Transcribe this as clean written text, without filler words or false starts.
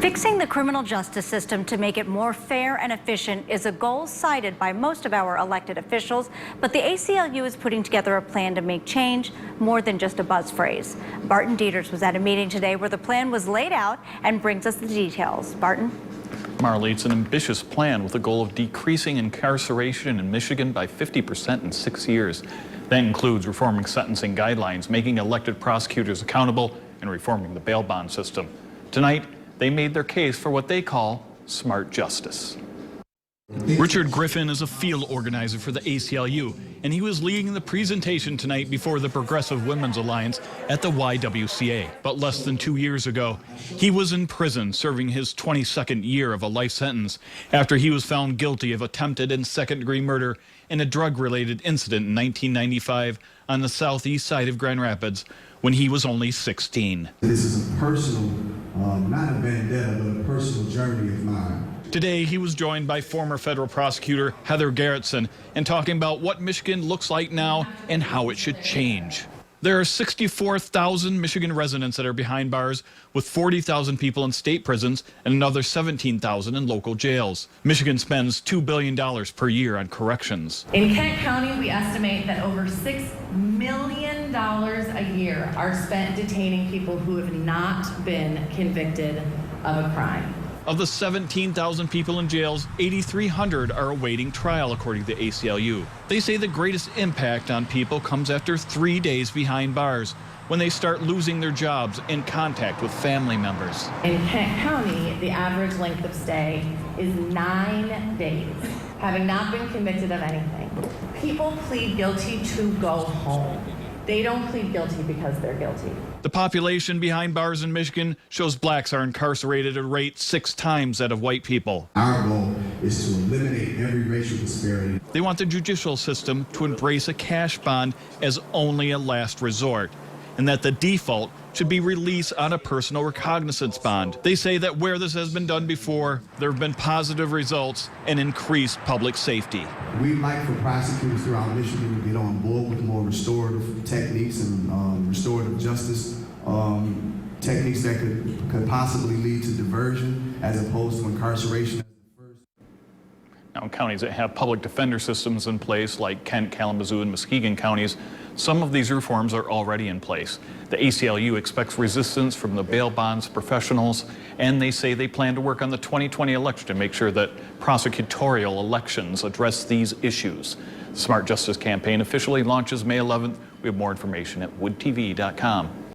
Fixing the criminal justice system to make it more fair and efficient is a goal cited by most of our elected officials, but the ACLU is putting together a plan to make change more than just a buzz phrase. Barton Dieters was at a meeting today where the plan was laid out and brings us the details. Barton? Marley, it's an ambitious plan with the goal of decreasing incarceration in Michigan by 50% in 6 years. That includes reforming sentencing guidelines, making elected prosecutors accountable, and reforming the bail bond system. Tonight, they made their case for what they call smart justice. Richard Griffin is a field organizer for the ACLU, and he was leading the presentation tonight before the Progressive Women's Alliance at the YWCA. But less than 2 years ago, he was in prison serving his 22nd year of a life sentence after he was found guilty of attempted and second-degree murder in a drug-related incident in 1995 on the southeast side of Grand Rapids when he was only 16. This is a personal, not a vendetta, but a personal journey of mine. Today, he was joined by former federal prosecutor Heather Garrettson and talking about what Michigan looks like now and how it should change. There are 64,000 Michigan residents that are behind bars, with 40,000 people in state prisons and another 17,000 in local jails. Michigan spends $2 billion per year on corrections. In Kent County, we estimate that over $6 million a year are spent detaining people who have not been convicted of a crime. Of the 17,000 people in jails, 8,300 are awaiting trial, according to the ACLU. They say the greatest impact on people comes after 3 days behind bars, when they start losing their jobs and contact with family members. In Kent County, the average length of stay is 9 days, having not been convicted of anything. People plead guilty to go home. They don't plead guilty because they're guilty. The population behind bars in Michigan shows blacks are incarcerated at a rate 6 times that of white people. Our goal is to eliminate every racial disparity. They want the judicial system to embrace a cash bond as only a last resort, and that the default should be release on a personal recognizance bond. They say that where this has been done before, there have been positive results and increased public safety. We'd like for prosecutors throughout Michigan to get on board with more restorative techniques and restorative justice techniques that could possibly lead to diversion as opposed to incarceration. Now, in counties that have public defender systems in place, like Kent, Kalamazoo, and Muskegon counties, some of these reforms are already in place. The ACLU expects resistance from the bail bonds professionals, and they say they plan to work on the 2020 election to make sure that prosecutorial elections address these issues. The Smart Justice campaign officially launches May 11th. We have more information at woodtv.com.